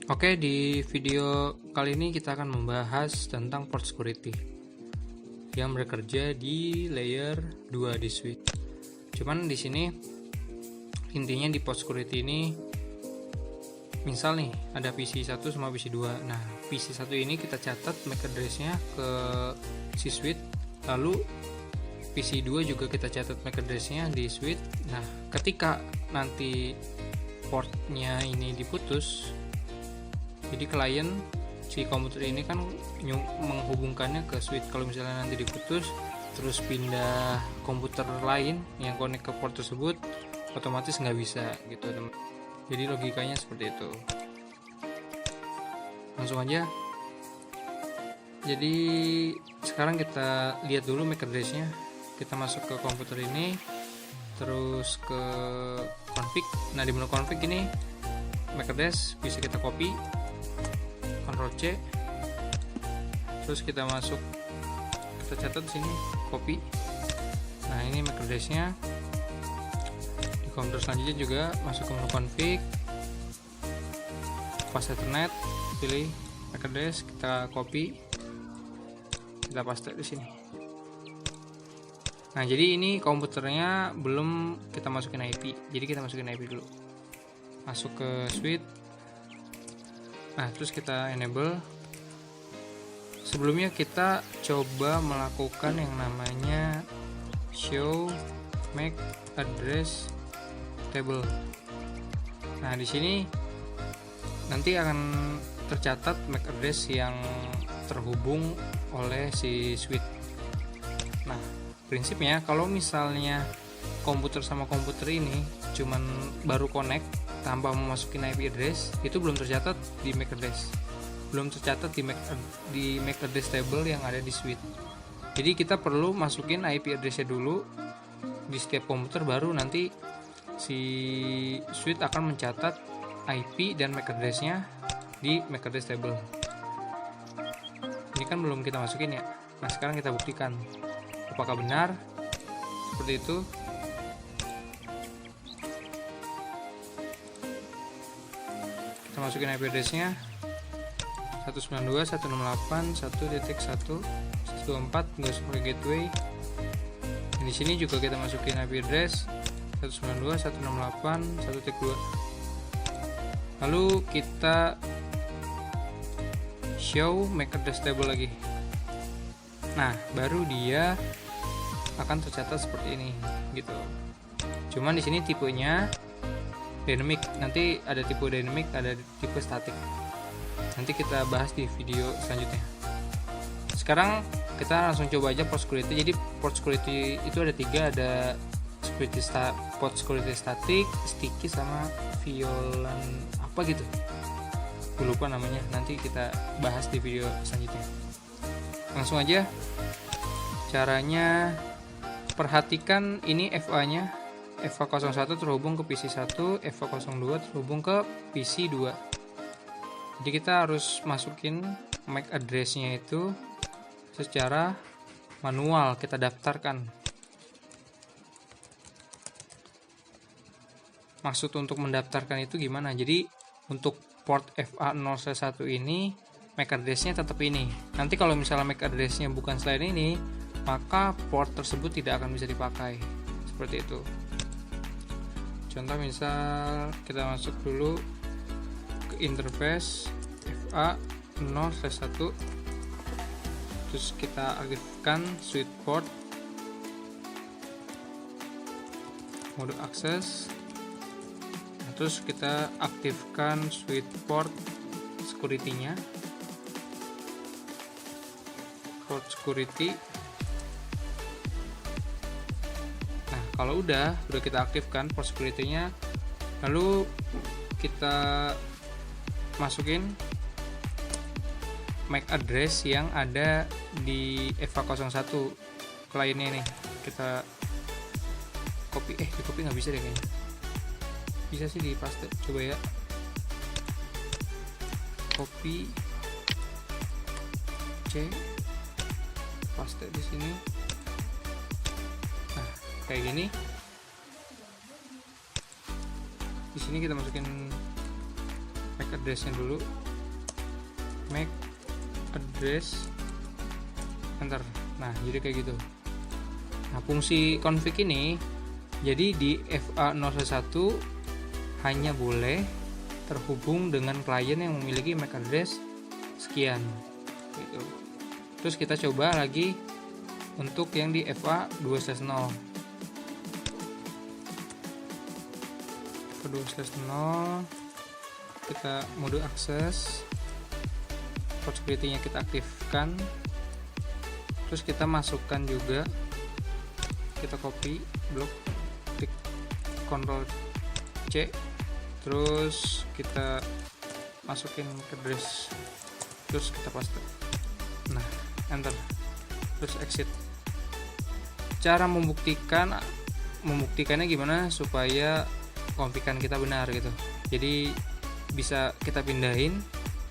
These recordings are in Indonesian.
Oke, di video kali ini kita akan membahas tentang port security yang bekerja di layer 2 di switch. Cuman di sini intinya di port security ini, misal nih ada PC1 sama PC2. Nah, PC1 ini kita catat MAC address-nya ke si switch, lalu PC2 juga kita catat MAC address-nya di switch. Nah, ketika nanti portnya ini diputus, jadi klien si komputer ini kan menghubungkannya ke switch. Kalau misalnya nanti diputus terus pindah komputer lain yang connect ke port tersebut, otomatis nggak bisa gitu teman. Jadi logikanya seperti itu. Langsung aja. Jadi sekarang kita lihat dulu MAC address-nya. Kita masuk ke komputer ini, terus ke config. Nah, di menu config ini MAC address bisa kita copy, Ctrl C, terus kita masuk, kita catat sini, copy. Nah, ini MAC address-nya. Di komputer selanjutnya juga masuk ke menu config, pas Ethernet, pilih MAC address, kita copy, kita paste di sini. Nah, jadi ini komputernya belum kita masukin IP, jadi kita masukin IP dulu. Masuk ke switch. Nah, terus kita enable. Sebelumnya kita coba melakukan yang namanya show MAC address table. Nah, di sini nanti akan tercatat MAC address yang terhubung oleh si switch. Nah, prinsipnya kalau misalnya komputer sama komputer ini cuman baru connect tanpa memasukin IP address, itu belum tercatat di MAC address, belum tercatat di MAC address table yang ada di switch. Jadi kita perlu masukin IP address-nya dulu di setiap komputer, baru nanti si switch akan mencatat IP dan MAC address-nya di MAC address table. Ini kan belum kita masukin ya. Nah, sekarang kita buktikan apakah benar seperti itu. Kita masukin IP address-nya 192.168.1.1.124 nggak sebagai gateway. Dan di sini juga kita masukin IP address 192.168.1.2. Lalu kita show MAC address table lagi. Nah, baru dia akan tercatat seperti ini gitu. Cuman di sini tipenya dynamic, nanti ada tipe dynamic, ada tipe static. Nanti kita bahas di video selanjutnya. Sekarang kita langsung coba aja port security. Jadi port security itu ada 3, ada port security static, sticky, sama violan apa gitu. Gue lupa namanya. Nanti kita bahas di video selanjutnya. Langsung aja. Caranya, perhatikan ini FA-nya. FA01 terhubung ke PC1, FA02 terhubung ke PC2. Jadi kita harus masukin MAC address-nya itu secara manual, kita daftarkan. Maksud untuk mendaftarkan itu gimana? Jadi untuk port FA01 ini MAC address-nya tetap ini. Nanti kalau misalnya MAC address-nya bukan selain ini, maka port tersebut tidak akan bisa dipakai. Seperti itu. Contoh misal kita masuk dulu ke interface FA0/1, terus kita aktifkan switch port, mode akses. Nah, terus kita aktifkan switch port security-nya, port security. Kalau udah kita aktifkan port security-nya, lalu kita masukin MAC address yang ada di FA01 kliennya nih. Kita copy, di copy nggak bisa deh kayaknya. Bisa sih di paste, coba ya. Copy C, paste di sini. Kayak gini. Di sini kita masukin MAC address-nya dulu, MAC address, enter. Nah jadi kayak gitu. Nah fungsi config ini jadi di FA011 hanya boleh terhubung dengan klien yang memiliki MAC address sekian gitu. Terus kita coba lagi untuk yang di FA2/0. FA2/0 kita mode akses, port security-nya kita aktifkan. Terus kita masukkan juga, kita copy blok, klik Ctrl C, terus kita masukin ke address, terus kita paste. Nah enter, terus exit. Cara membuktikannya gimana supaya konfigan kita benar gitu. Jadi bisa kita pindahin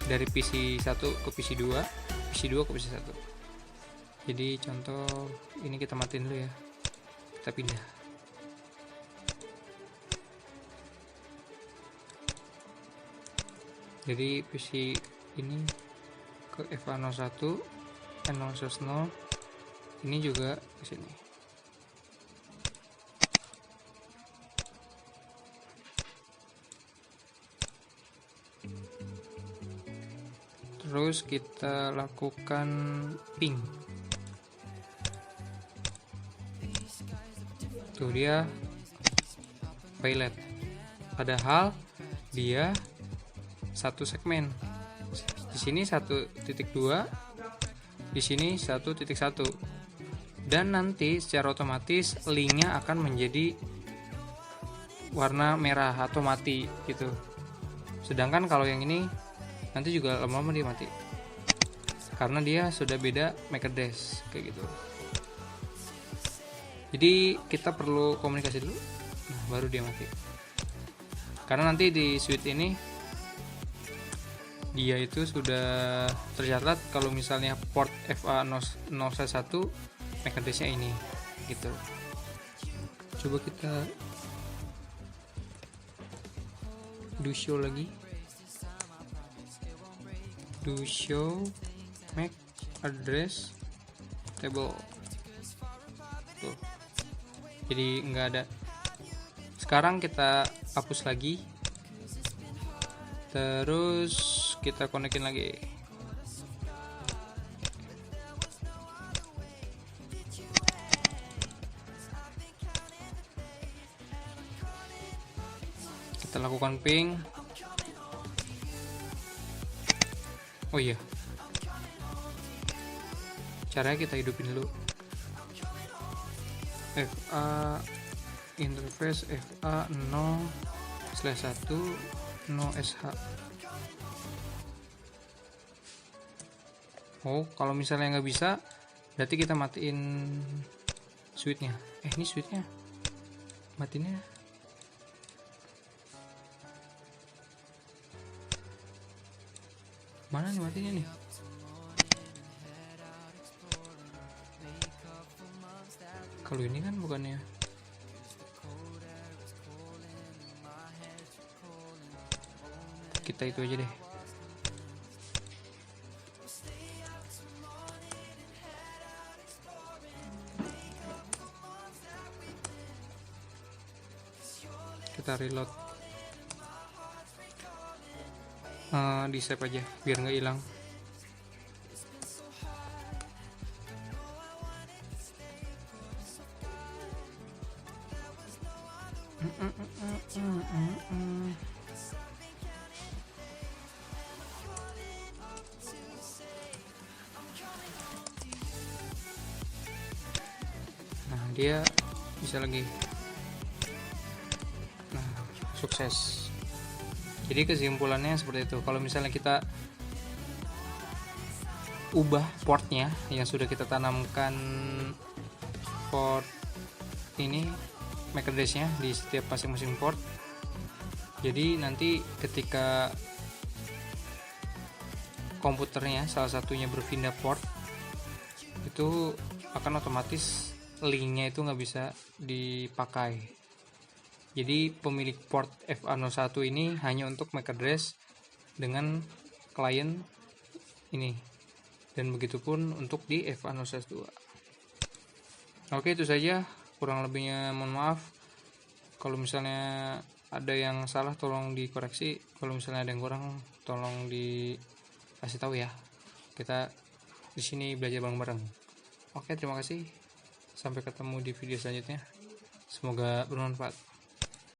dari PC 1 ke PC 2, PC 2 ke PC 1. Jadi contoh ini kita matiin dulu ya, kita pindah. Jadi PC ini ke FA01, N010, ini juga ke sini. Terus kita lakukan ping. Tuh dia pilot. Padahal dia satu segmen. Di sini 1.2, di sini 1.1. Dan nanti secara otomatis linknya akan menjadi warna merah atau mati gitu. Sedangkan kalau yang ini nanti juga lama-lama dia mati karena dia sudah beda MAC address kayak gitu. Jadi kita perlu komunikasi dulu, nah baru dia mati. Karena nanti di switch ini dia itu sudah tercatat kalau misalnya port FA001 MAC address-nya ini gitu. Coba kita do show lagi, do show MAC address table. Tuh. Jadi nggak ada. Sekarang kita hapus lagi, terus kita konekin lagi. Kita lakukan ping. Oh iya, caranya kita hidupin dulu FA interface FA0/1 no sh. Oh kalau misalnya nggak bisa berarti kita matiin switchnya. Ini switchnya matinnya mana nih matinya nih? Kalau ini kan bukannya. Kita itu aja deh. Kita reload. Di save aja biar nggak hilang. Nah dia bisa lagi. Nah sukses. Jadi kesimpulannya seperti itu. Kalau misalnya kita ubah portnya yang sudah kita tanamkan port ini MAC address-nya di setiap masing-masing port. Jadi nanti ketika komputernya salah satunya berpindah port itu akan otomatis linknya itu nggak bisa dipakai. Jadi pemilik port FA01 ini hanya untuk MAC address dengan klien ini, dan begitupun untuk di F1 2. Oke, itu saja, kurang lebihnya mohon maaf. Kalau misalnya ada yang salah tolong dikoreksi, kalau misalnya ada yang kurang tolong dikasih tahu ya. Kita di sini belajar bareng-bareng. Oke, terima kasih. Sampai ketemu di video selanjutnya. Semoga bermanfaat.